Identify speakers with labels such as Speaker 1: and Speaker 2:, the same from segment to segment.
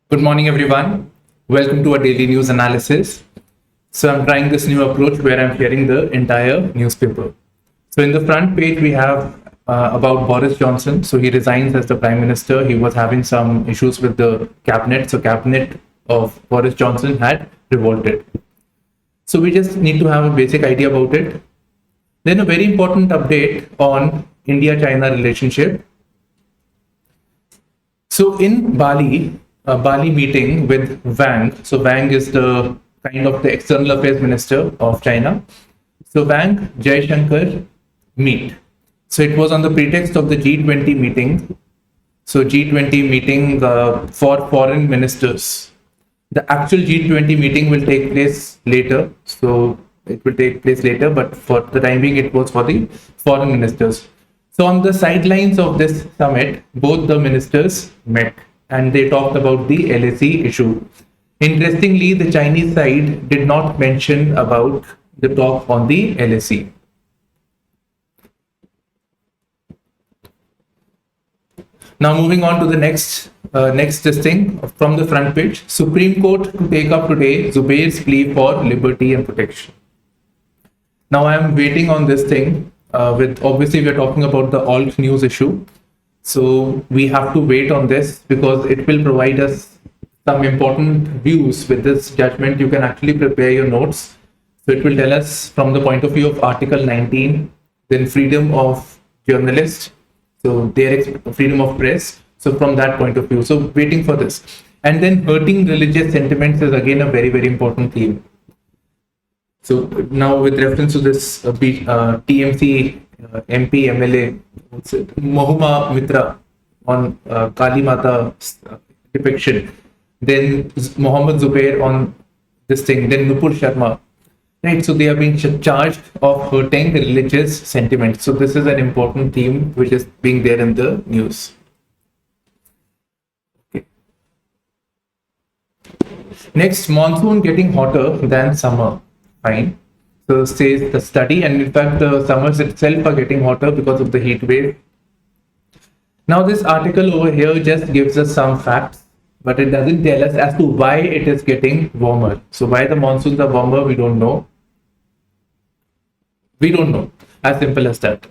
Speaker 1: Good morning, everyone. Welcome to our daily news analysis. So I'm trying this new approach where I'm sharing the entire newspaper. So in the front page, we have about Boris Johnson. So he resigns as the Prime Minister. He was having some issues with the cabinet. So cabinet of Boris Johnson had revolted. So we just need to have a basic idea about it. Then a very important update on India-China relationship. So in Bali, a Bali meeting with Wang. So Wang is the kind of the external affairs minister of China. So Wang, Jaishankar meet. So it was on the pretext of the G20 meeting. So G20 meeting for foreign ministers. The actual G20 meeting will take place later. So it will take place later, but for the time being, it was for the foreign ministers. So on the sidelines of this summit, both the ministers met and they talked about the LAC issue. Interestingly, the Chinese side did not mention about the talk on the LAC. Now moving on to the next thing from the front page. Supreme Court to take up today Zubair's plea for liberty and protection. Now I am waiting on this thing. With obviously we are talking about the alt news issue. So we have to wait on this because it will provide us some important views. With this judgment, you can actually prepare your notes. So it will tell us from the point of view of Article 19, then freedom of journalists, so their freedom of press. So from that point of view, so waiting for this. And then hurting religious sentiments is again a very, very important theme. So now with reference to this TMC MP MLA Mohuma Mitra on Kali Mata depiction, then Mohammed Zubair on this thing, then Nupur Sharma, right? So they are being charged of hurting religious sentiments. So this is an important theme which is being there in the news. Okay. Next, monsoon getting hotter than summer. Fine. So says the study, and in fact the summers itself are getting hotter because of the heat wave. Now this article over here just gives us some facts, but it doesn't tell us as to why it is getting warmer. So why the monsoons are warmer, we don't know. We don't know. As simple as that.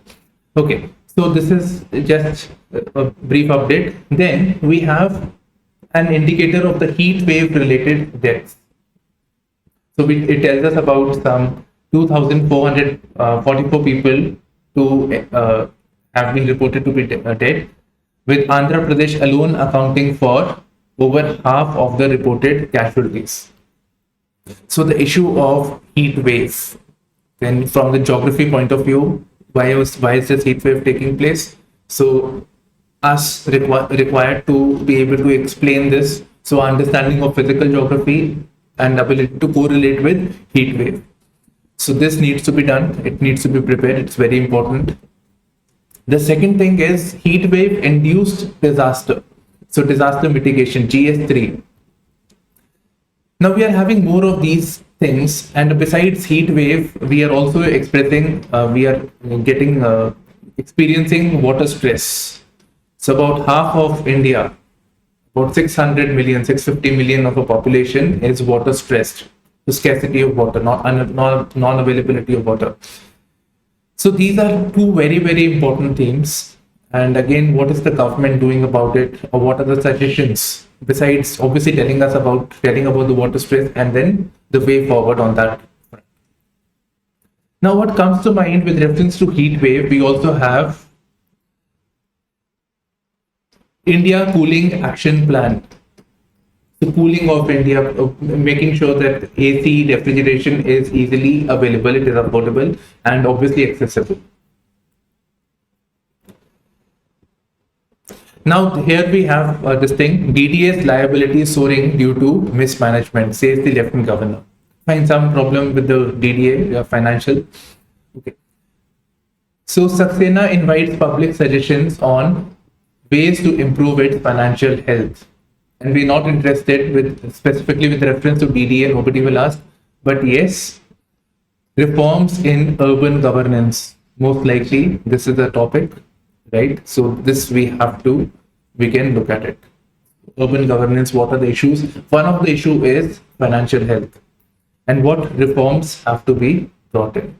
Speaker 1: Okay. So this is just a brief update. Then we have an indicator of the heat wave related deaths. So it tells us about some 2,444 people to have been reported to be dead, with Andhra Pradesh alone accounting for over half of the reported casualties. So the issue of heat wave, then from the geography point of view, why is this heat wave taking place? So us required to be able to explain this. So understanding of physical geography and ability to correlate with heat wave. So this needs to be done. It needs to be prepared. It's very important. The second thing is heat wave induced disaster. So disaster mitigation, GS3. Now we are having more of these things, and besides heat wave, we are also experiencing water stress. So about half of India, about 650 million of a population is water stressed. The scarcity of water, non-availability of water. So these are two very, very important themes. And again, what is the government doing about it, or what are the suggestions besides obviously telling about the water stress and then the way forward on that front. Now, what comes to mind with reference to heat wave, we also have India Cooling Action Plan. The cooling of India, making sure that AC refrigeration is easily available, it is affordable and obviously accessible. Now here we have this thing, DDAS liabilities soaring due to mismanagement, says the Lieutenant Governor. Find some problem with the DDA financial. Okay. So Saxena invites public suggestions on ways to improve its financial health. And we're not interested specifically with reference to DDA, nobody will ask. But yes, reforms in urban governance, most likely this is a topic, right? So this we can look at it. urban governance, what are the issues? One of the issue is financial health and what reforms have to be brought in.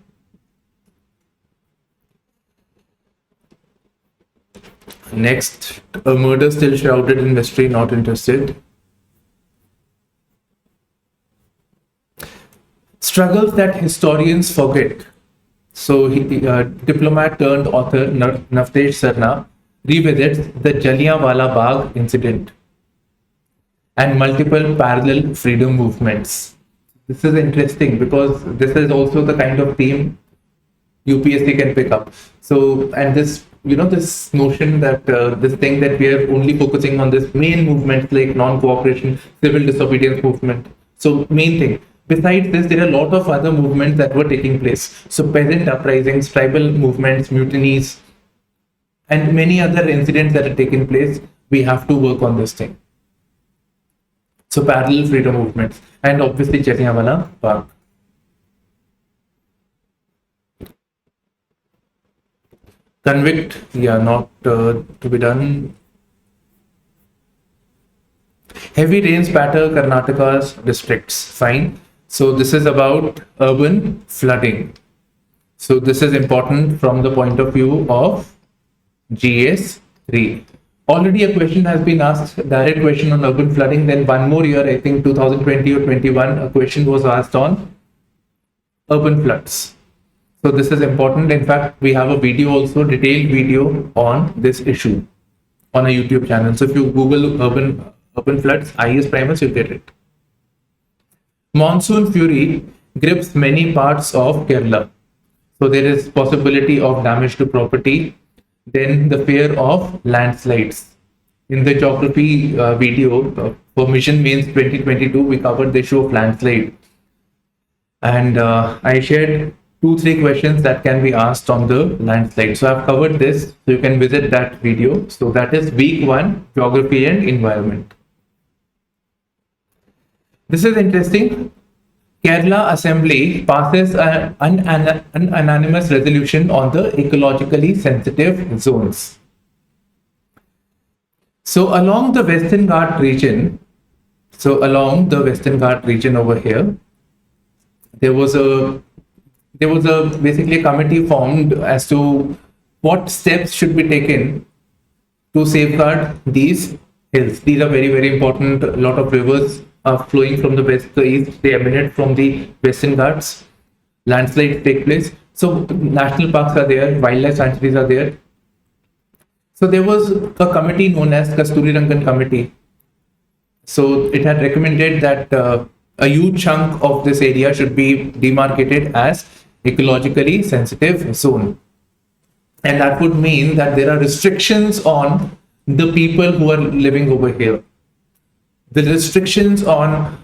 Speaker 1: Next, a murder still shrouded in mystery, not interested. Struggles that historians forget. So, diplomat turned author Navtesh Sarna revisits the Jallianwala Bagh incident and multiple parallel freedom movements. This is interesting because this is also the kind of theme UPSC can pick up. So, and this, this notion that this thing that we are only focusing on this main movements like non-cooperation, civil disobedience movement. So, main thing. Besides this, there are a lot of other movements that were taking place. So, peasant uprisings, tribal movements, mutinies, and many other incidents that are taking place. We have to work on this thing. So, parallel freedom movements, and obviously Jallianwala Bagh. Convict, not to be done. Heavy rains batter Karnataka's districts. Fine. So this is about urban flooding. So this is important from the point of view of GS3. Already a question has been asked, direct question on urban flooding. Then one more year, I think 2020 or 21, a question was asked on urban floods. So this is important. In fact, we have a video also, detailed video on this issue on a YouTube channel. So if you Google urban floods, IASPrimers, you'll get it. Monsoon fury grips many parts of Kerala. So there is possibility of damage to property. Then the fear of landslides. In the geography video for Mission Mains 2022, we covered the issue of landslide. And I shared 2-3 questions that can be asked on the landslide. So I've covered this, so you can visit that video. So that is week 1, geography and environment. This is interesting. Kerala Assembly passes an unanimous resolution on the ecologically sensitive zones. So along the Western Ghat region, over here, there was basically a committee formed as to what steps should be taken to safeguard these hills. These are very, very important. A lot of rivers are flowing from the west to the east. They emanate from the Western Ghats. Landslides take place. So national parks are there, wildlife sanctuaries are there. So there was a committee known as Kasturirangan Committee. So it had recommended that a huge chunk of this area should be demarcated as ecologically sensitive zone. And that would mean that there are restrictions on the people who are living over here. The restrictions on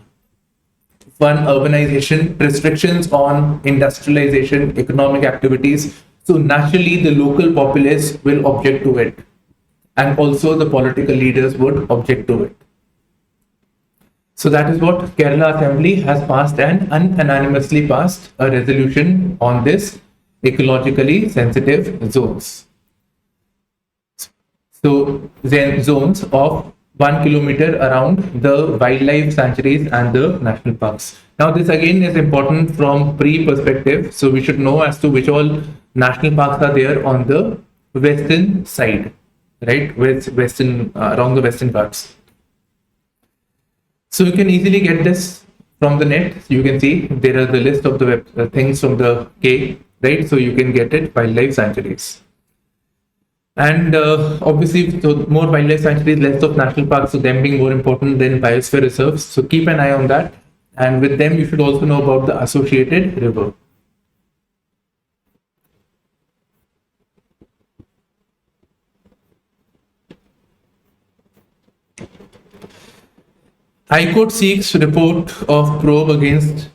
Speaker 1: urbanization, restrictions on industrialization, economic activities. So naturally, the local populace will object to it. And also the political leaders would object to it. So that is what Kerala Assembly has passed and unanimously passed a resolution on this ecologically sensitive zones. So then zones of 1 kilometer around the wildlife sanctuaries and the national parks. Now this again is important from pre-perspective. So we should know as to which all national parks are there on the western side, right? Around the Western Ghats. So you can easily get this from the net. You can see there are the list of the things from the K, right? So you can get it, wildlife sanctuaries. And obviously, so more wildlife sanctuaries, less of national parks, so them being more important than biosphere reserves. So keep an eye on that. And with them, you should also know about the associated river. High Court seeks report of probe against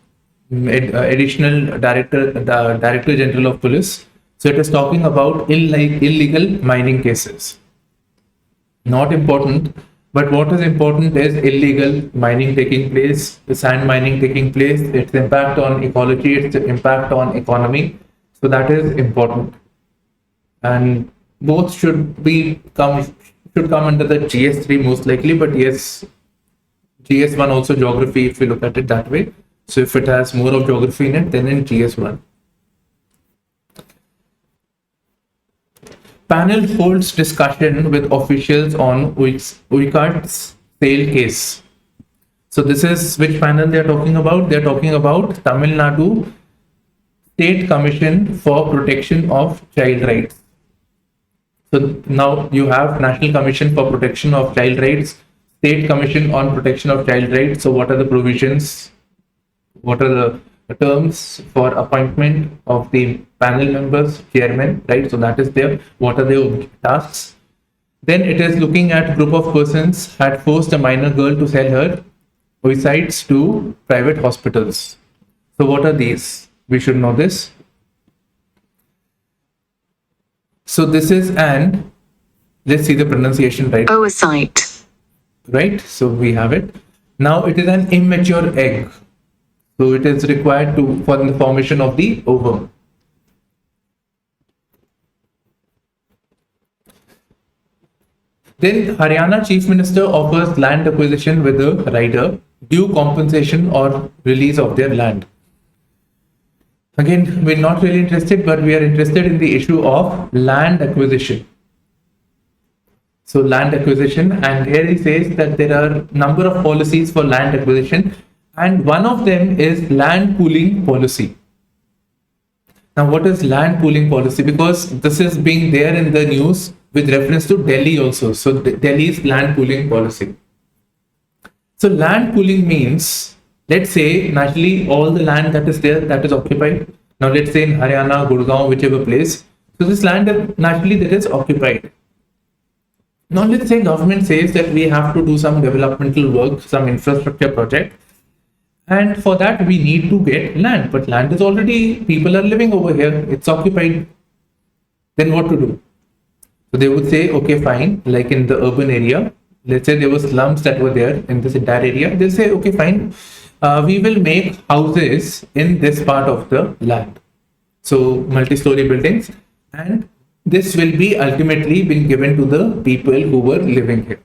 Speaker 1: additional Director General of Police. So it is talking about illegal mining cases. Not important, but what is important is illegal mining taking place, the sand mining taking place, its impact on ecology, its impact on economy. So that is important. And both should should come under the GS3 most likely, but yes, GS1 also geography if we look at it that way. So if it has more of geography in it, then in GS1. Panel holds discussion with officials on Uikart's sale case. So this is which panel they are talking about? They are talking about Tamil Nadu State Commission for Protection of Child Rights. So now you have National Commission for Protection of Child Rights, State Commission on Protection of Child Rights. So what are the provisions? What are the terms for appointment of the panel members, chairman, right? So that is there. What are their tasks? Then it is looking at group of persons had forced a minor girl to sell her oocytes to private hospitals. So what are these? We should know this. So this is an, let's see the pronunciation right.
Speaker 2: Oocyte.
Speaker 1: Right, so we have it. Now it is an immature egg. So it is required for the formation of the ovum. Then Haryana Chief Minister offers land acquisition with a rider, due compensation or release of their land. Again, we're not really interested, but we are interested in the issue of land acquisition. So land acquisition, and here he says that there are number of policies for land acquisition, and one of them is land pooling policy. Now, what is land pooling policy? Because this is being there in the news with reference to Delhi also. So Delhi's land pooling policy. So land pooling means, let's say naturally all the land that is there, that is occupied. Now let's say in Haryana, Gurgaon, whichever place. So this land naturally that is occupied. Now let's say government says that we have to do some developmental work, some infrastructure project. And for that we need to get land, but land is already, people are living over here, it's occupied. Then what to do? So they would say, okay, fine, like in the urban area, let's say there were slums that were there in this entire area. They'll say, okay, fine, we will make houses in this part of the land. So multi-story buildings, and this will be ultimately been given to the people who were living here.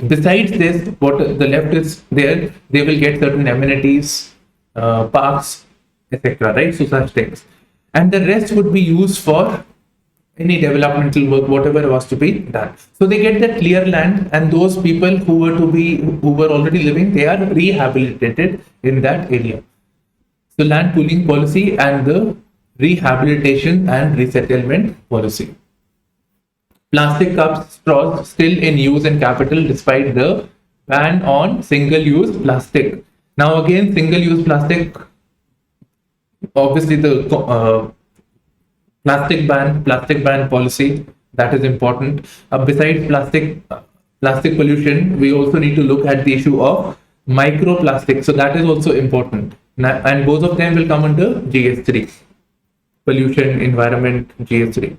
Speaker 1: Besides this, what the left is there, they will get certain amenities, parks, etc. Right? So such things, and the rest would be used for any developmental work, whatever was to be done. So they get that clear land, and those people who were already living, they are rehabilitated in that area. So land pooling policy and the rehabilitation and resettlement policy. Plastic cups, straws still in use in capital despite the ban on single-use plastic. Now again, single-use plastic, obviously the plastic ban policy, that is important. Besides plastic pollution, we also need to look at the issue of microplastic. So that is also important. And both of them will come under GS3. Pollution, environment, GS3.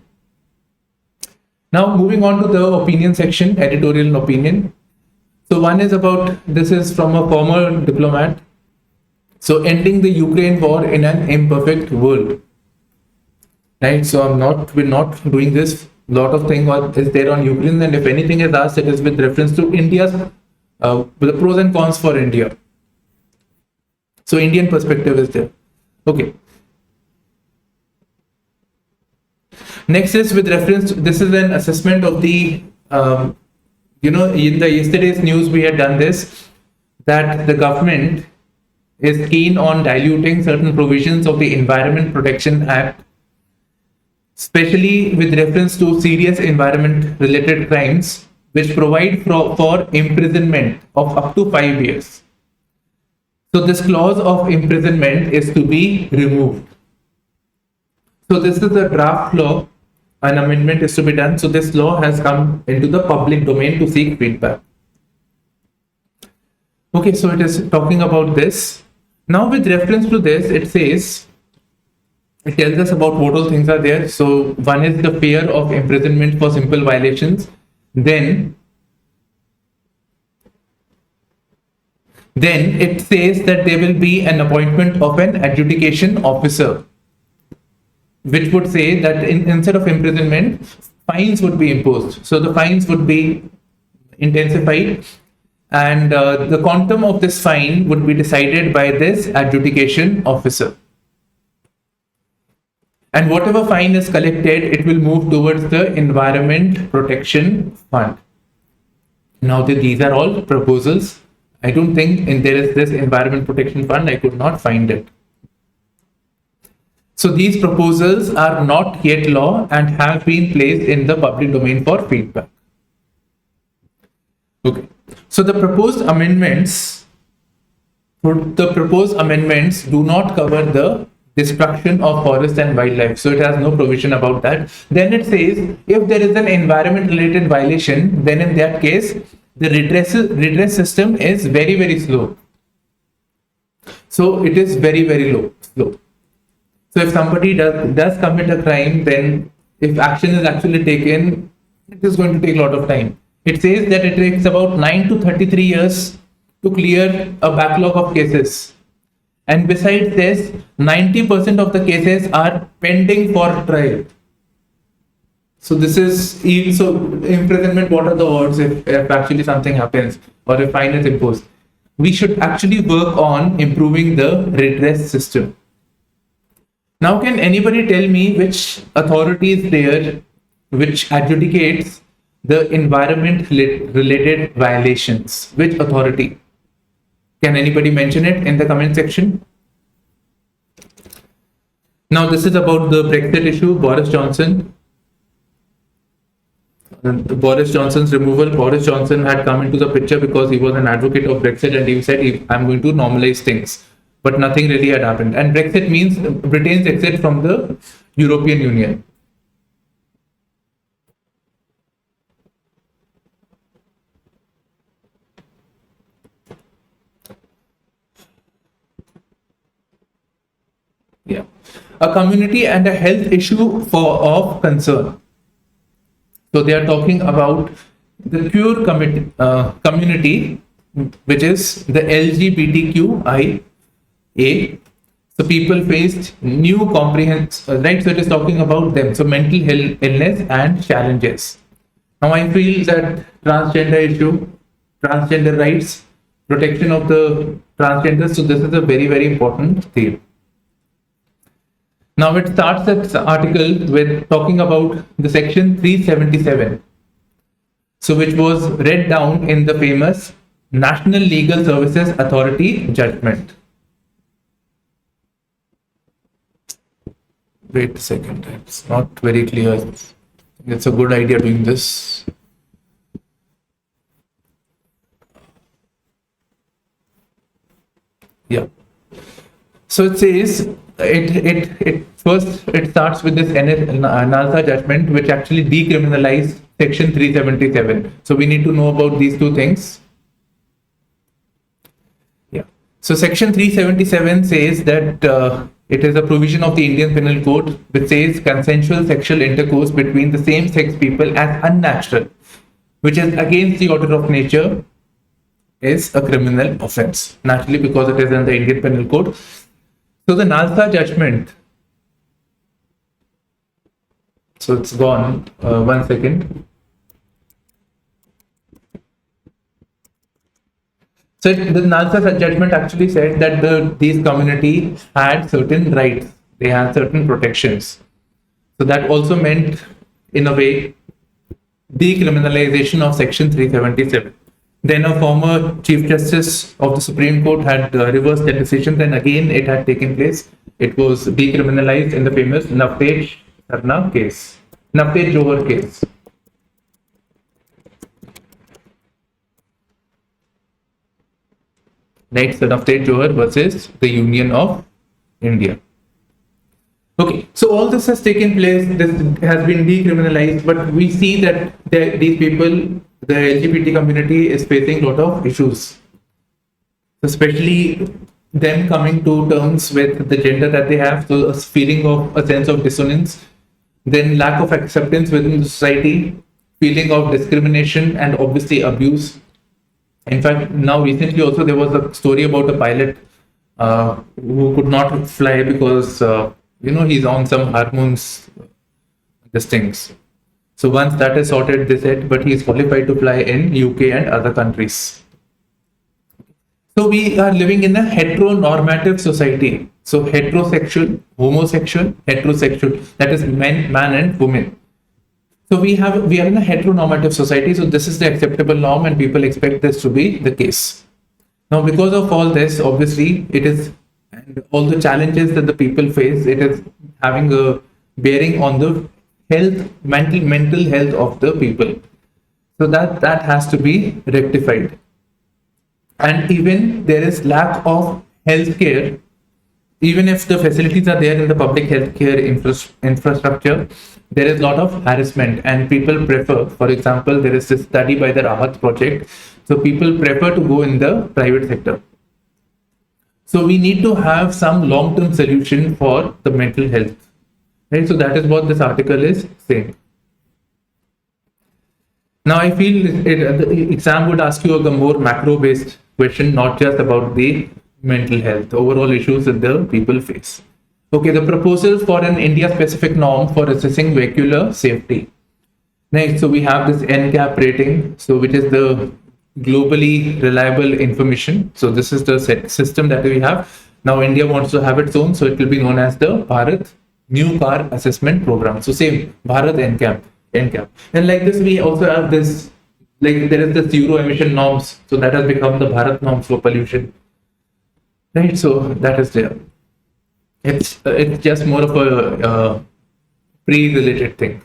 Speaker 1: Now moving on to the opinion section, editorial and opinion. So one is about, this is from a former diplomat. So ending the Ukraine war in an imperfect world. Right, so we're not doing this. A lot of things is there on Ukraine, and if anything is asked, it is with reference to India's, the pros and cons for India. So Indian perspective is there. Okay. Next is with reference to, this is an assessment of the, in the yesterday's news we had done this, that the government is keen on diluting certain provisions of the Environment Protection Act, especially with reference to serious environment related crimes, which provide for imprisonment of up to 5 years. So this clause of imprisonment is to be removed. So this is a draft law, an amendment is to be done. So this law has come into the public domain to seek feedback. Okay, so it is talking about this. Now with reference to this, it says, it tells us about what all things are there. So one is the fear of imprisonment for simple violations. Then it says that there will be an appointment of an adjudication officer, which would say that instead of imprisonment, fines would be imposed. So the fines would be intensified, and the quantum of this fine would be decided by this adjudication officer. And whatever fine is collected, it will move towards the Environment Protection Fund. Now, these are all proposals. I don't think there is this Environment Protection Fund. I could not find it. So these proposals are not yet law and have been placed in the public domain for feedback. Okay. So the proposed amendments do not cover the destruction of forest and wildlife. So it has no provision about that. Then it says if there is an environment related violation, then in that case, the redress system is very, very slow. So it is very, very slow. So if somebody does commit a crime, then if action is actually taken, it is going to take a lot of time. It says that it takes about 9 to 33 years to clear a backlog of cases. And besides this, 90% of the cases are pending for trial. So this is, so imprisonment, what are the odds if actually something happens or if fine is imposed? We should actually work on improving the redress system. Now, can anybody tell me which authority is there which adjudicates the environment related violations? Which authority? Can anybody mention it in the comment section? Now, this is about the Brexit issue, Boris Johnson. Boris Johnson's removal. Boris Johnson had come into the picture because he was an advocate of Brexit and he said, I'm going to normalize things. But nothing really had happened. And Brexit means Britain's exit from the European Union. Yeah. A community and a health issue of concern. So they are talking about the queer community, which is the LGBTQIA. So people faced new comprehensive, right? So it is talking about them. So mental health, illness and challenges. Now I feel that transgender issue, transgender rights, protection of the transgenders. So this is a very, very important theme. Now it starts this article with talking about the section 377. So which was read down in the famous National Legal Services Authority judgment. Wait a second, it's not very clear. It's a good idea doing this. Yeah. So it says it starts with this NALSA judgment, which actually decriminalized section 377. So we need to know about these two things. Yeah. So section 377 says that it is a provision of the Indian Penal Code which says consensual sexual intercourse between the same-sex people as unnatural, which is against the order of nature, is a criminal offense. Naturally, because it is in the Indian Penal Code. So the NALSA judgment. So it's gone. 1 second. So the NALSA judgment actually said that these communities had certain rights. They had certain protections. So that also meant, in a way, decriminalization of section 377. Then a former Chief Justice of the Supreme Court had reversed that decision. Then again, it had taken place. It was decriminalized in the famous Navtej Johar case. Right, so Navtej Johar versus the Union of India. Okay, so all this has taken place. This has been decriminalized, but we see that these people, the LGBT community, is facing a lot of issues, especially them coming to terms with the gender that they have, so a feeling of a sense of dissonance, then lack of acceptance within the society, feeling of discrimination, and obviously abuse. In fact, now recently also there was a story about a pilot who could not fly because he's on some hormones, these things. So once that is sorted, they said, but he is qualified to fly in UK and other countries. So we are living in a heteronormative society. So heterosexual, homosexual, heterosexual, that is man and woman. So we are in a heteronormative society. So this is the acceptable norm, and people expect this to be the case. Now, because of all this, obviously, it is, and all the challenges that the people face, it is having a bearing on the health, mental health of the people. So that has to be rectified. And even there is lack of healthcare, even if the facilities are there in the public healthcare infrastructure, there is a lot of harassment, and people prefer, for example, there is this study by the Rahat project. So people prefer to go in the private sector. So we need to have some long-term solution for the mental health. Right? So that is what this article is saying. Now I feel the exam would ask you a more macro-based question, not just about the mental health, overall issues that the people face. Okay, the proposal for an India-specific norm for assessing vehicular safety. Next, so we have this NCAP rating, so which is the globally reliable information. So this is the system that we have. Now India wants to have its own, so it will be known as the Bharat New Car Assessment Program. So same, Bharat NCAP. And like this, we also have this, like there is the zero emission norms. So that has become the Bharat norms for pollution. Right, so that is there. It's just more of a pre-related thing.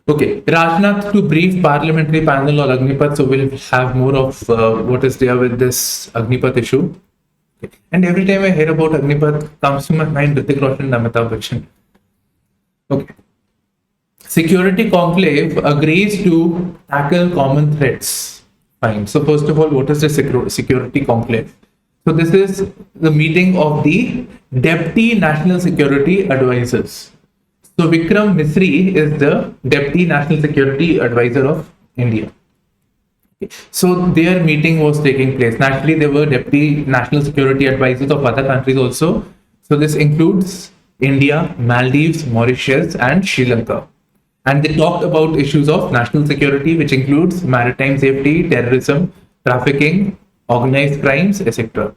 Speaker 1: Okay, Rajnath to brief parliamentary panel on Agnipath. So we'll have more of what is there with this Agnipath issue. Okay. And every time I hear about Agnipath, comes to my mind Hrithik Roshan and Amitabh Bachchan. Okay. Security Conclave agrees to tackle common threats. Fine. So first of all, what is the Security Conclave? So this is the meeting of the Deputy National Security Advisors. So Vikram Misri is the Deputy National Security Advisor of India. So their meeting was taking place. Naturally, there were Deputy National Security Advisors of other countries also. So this includes India, Maldives, Mauritius, and Sri Lanka. And they talked about issues of national security, which includes maritime safety, terrorism, trafficking, organized crimes, etc.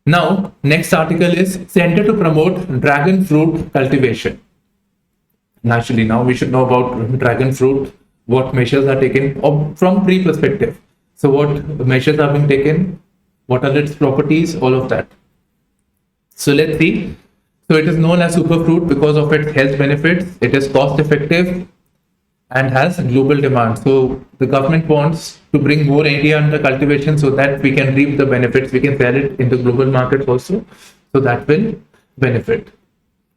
Speaker 1: Now, next article is Center to Promote Dragon Fruit Cultivation. Naturally, now we should know about dragon fruit, what measures are taken from tree perspective. So what measures are being taken, what are its properties, all of that. So let's see. So it is known as superfruit because of its health benefits. It is cost effective and has global demand. So the government wants to bring more India under cultivation so that we can reap the benefits. We can sell it in the global market also. So that will benefit.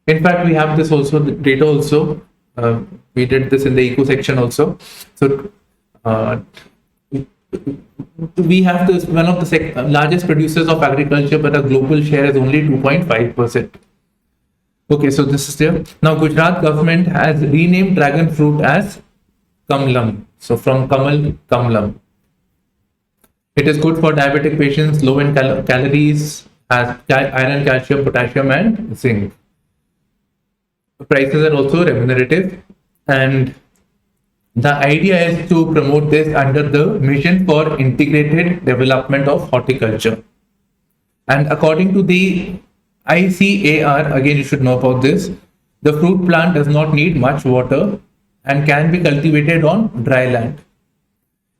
Speaker 1: In fact, we have this also, the data also. We did this in the eco section also. So we have this one of the largest producers of agriculture, but our global share is only 2.5%. Okay, so this is there. Now Gujarat government has renamed dragon fruit as Kamlam. So from Kamal, Kamlam. It is good for diabetic patients, low in calories, has iron, calcium, potassium, and zinc. Prices are also remunerative, and the idea is to promote this under the Mission for Integrated Development of Horticulture. And according to the ICAR, again you should know about this, the fruit plant does not need much water and can be cultivated on dry land.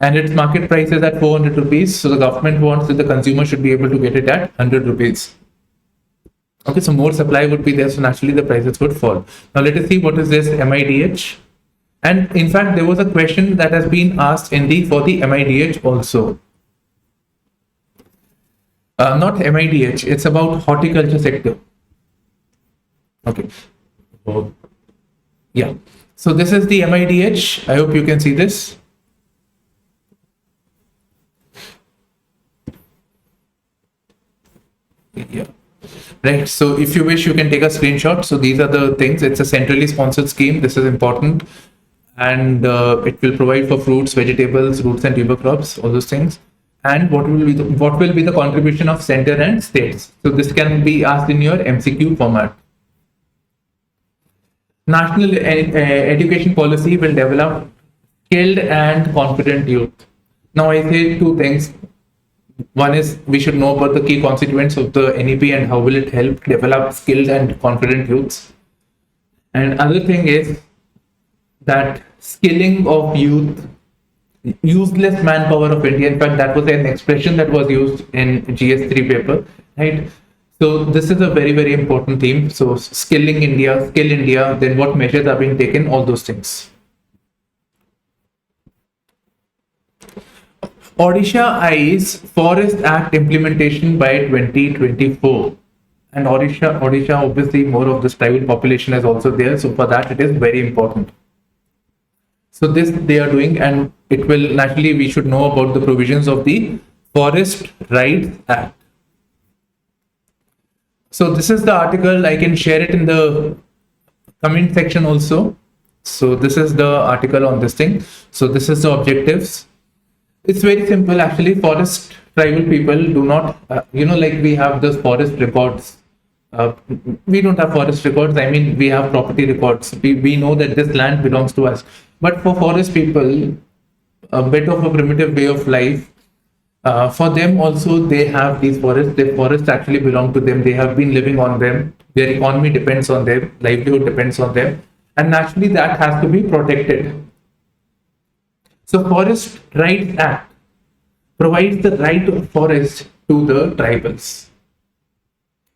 Speaker 1: And its market price is at 400 rupees. So the government wants that the consumer should be able to get it at 100 rupees. Okay, so more supply would be there, so naturally the prices would fall. Now let us see what is this MIDH. And in fact, there was a question that has been asked for the MIDH also. Not MIDH, it's about horticulture sector. Okay. Yeah. So this is the MIDH. I hope you can see this. Yeah. Right. So if you wish, you can take a screenshot. So these are the things. It's a centrally sponsored scheme. This is important. And it will provide for fruits, vegetables, roots and tuber crops, all those things. And what will be the contribution of center and states? So this can be asked in your MCQ format. National education policy will develop skilled and confident youth. Now, I say two things. One is we should know about the key constituents of the NEP and how will it help develop skilled and confident youths. And other thing is that skilling of youth, useless manpower of India. In fact, that was an expression that was used in GS3 paper, right? So this is a very, very important theme. So skilling India, skill India, then what measures are being taken, all those things. Odisha eyes Forest Act implementation by 2024. And Odisha, obviously, more of this tribal population is also there. So for that, it is very important. So this they are doing, and it will naturally, we should know about the provisions of the Forest Rights Act. So this is the article. I can share it in the comment section also. So this is the article on this thing. So this is the objectives. It's very simple actually. Forest tribal people do not, like we have those forest records. We don't have forest records. I mean, we have property records. We know that this land belongs to us. But for forest people, a bit of a primitive way of life. For them also, they have these forests. The forests actually belong to them. They have been living on them. Their economy depends on them. Livelihood depends on them. And naturally, that has to be protected. So Forest Rights Act provides the right of forest to the tribals.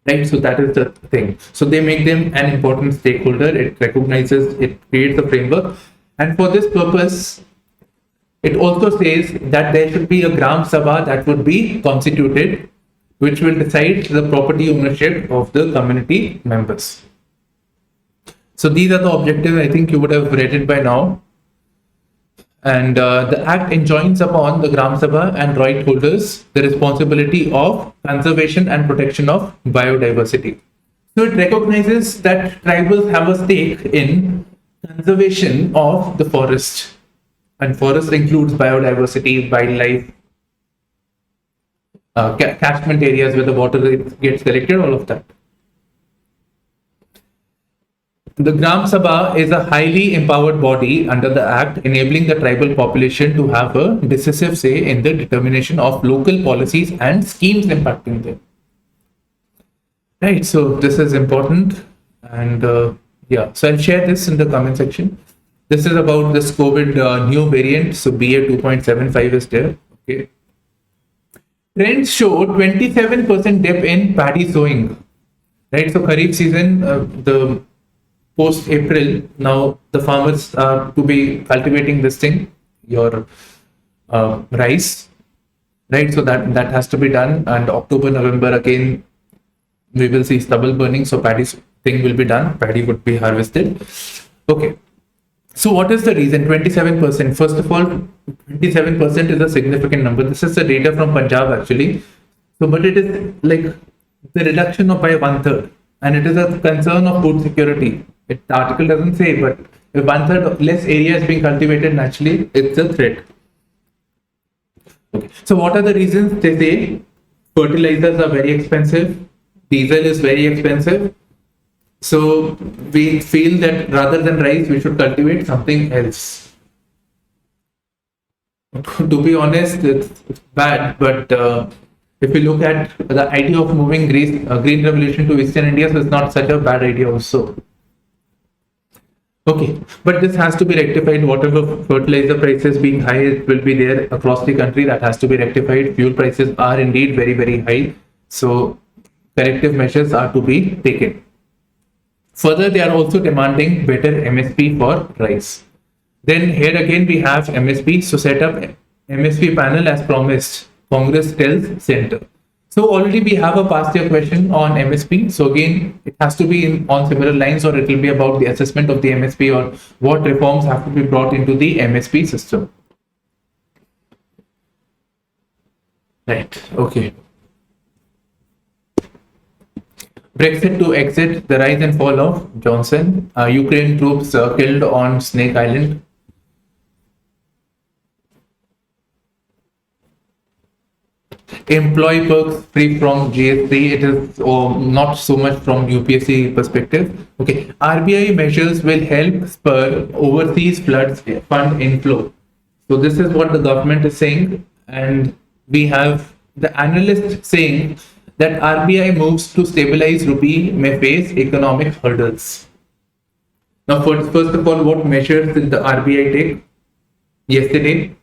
Speaker 1: Right, so that is the thing. So they make them an important stakeholder. It recognizes, it creates a framework. And for this purpose, it also says that there should be a Gram Sabha that would be constituted, which will decide the property ownership of the community members. So these are the objectives. I think you would have read it by now. And the Act enjoins upon the Gram Sabha and right holders the responsibility of conservation and protection of biodiversity. So it recognizes that tribals have a stake in conservation of the forest. And forest includes biodiversity, wildlife, catchment areas where the water gets collected, all of that. The Gram Sabha is a highly empowered body under the Act, enabling the tribal population to have a decisive say in the determination of local policies and schemes impacting them. Right, so this is important. And so I'll share this in the comment section. This is about this COVID new variant. So BA 2.75 is there. Okay. Trends show 27% dip in paddy sowing. Right, so Kharif season, the post April, now the farmers are to be cultivating this thing, your rice, right? So that has to be done. And October, November again, we will see stubble burning. So paddy thing will be done. Paddy would be harvested. Okay. So what is the reason? 27%. First of all, 27% is a significant number. This is the data from Punjab actually. So, but it is like the reduction of by 1/3, and it is a concern of food security. The article doesn't say, but if 1/3 less area is being cultivated naturally, it's a threat. Okay. So what are the reasons? They say fertilizers are very expensive, diesel is very expensive. So we feel that rather than rice, we should cultivate something else. To be honest, it's bad, but if we look at the idea of moving green revolution to Eastern India, so it's not such a bad idea also. Okay, but this has to be rectified. Whatever fertilizer prices being high, it will be there across the country. That has to be rectified. Fuel prices are indeed very, very high. So corrective measures are to be taken. Further, they are also demanding better MSP for rice. Then here again we have MSP. So set up MSP panel as promised. Congress tells Centre. So already we have a past year question on MSP. So again, it has to be on similar lines, or it will be about the assessment of the MSP or what reforms have to be brought into the MSP system. Right. Okay. Brexit to exit, the rise and fall of Johnson. Ukraine troops killed on Snake Island. employee perks free from GST. It is not so much from UPSC perspective. Okay, RBI measures will help spur overseas floods fund inflow. So this is what the government is saying, and we have the analyst saying that RBI moves to stabilize rupee may face economic hurdles. Now, first of all, what measures did the RBI take yesterday?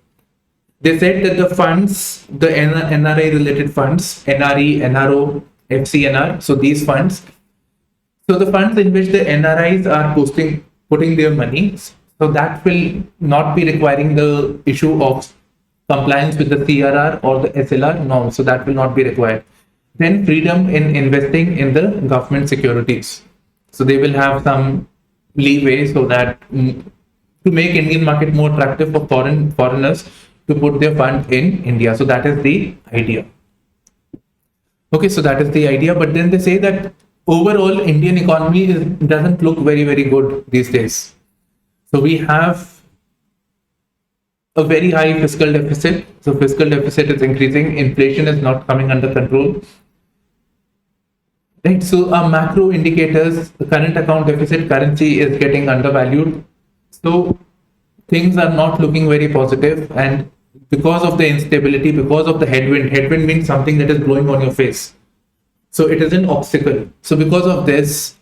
Speaker 1: They said that the funds, the NRI related funds, NRE, NRO, FCNR, so these funds, so the funds in which the NRIs are putting their money, so that will not be requiring the issue of compliance with the CRR or the SLR norms, so that will not be required. Then freedom in investing in the government securities. So they will have some leeway so that to make Indian market more attractive for foreigners to put their fund in India. So that is the idea. Okay, so that is the idea. But then they say that overall Indian economy doesn't look very, very good these days. So we have a very high fiscal deficit. So fiscal deficit is increasing. Inflation is not coming under control. Right. So our macro indicators, the current account deficit, currency is getting undervalued. So things are not looking very positive, and because of the instability, because of the headwind means something that is blowing on your face. So it is an obstacle. So because of this,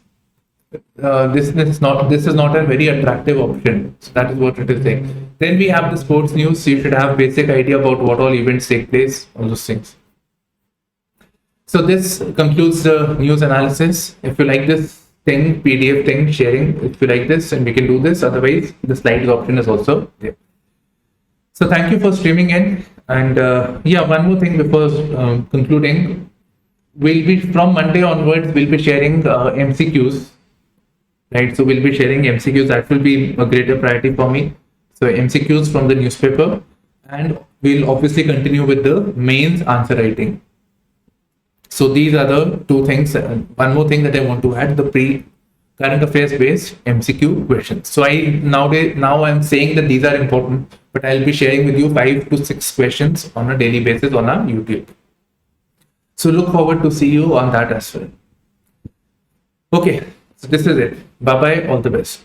Speaker 1: this is not a very attractive option. So that is what it is saying. Then we have the sports news. So you should have basic idea about what all events take place, all those things. So this concludes the news analysis. If you like this thing, PDF thing, sharing, if you like this, and we can do this. Otherwise, the slides option is also there. So thank you for streaming in. And yeah, one more thing before concluding. We'll be from Monday onwards, we'll be sharing MCQs. Right, so we'll be sharing MCQs. That will be a greater priority for me. So MCQs from the newspaper, and we'll obviously continue with the mains answer writing. So these are the two things. One more thing that I want to add: the current affairs based MCQ questions. So now I'm saying that these are important, but I'll be sharing with you 5 to 6 questions on a daily basis on our YouTube. So look forward to see you on that as well. Okay, so this is it. Bye bye. All the best.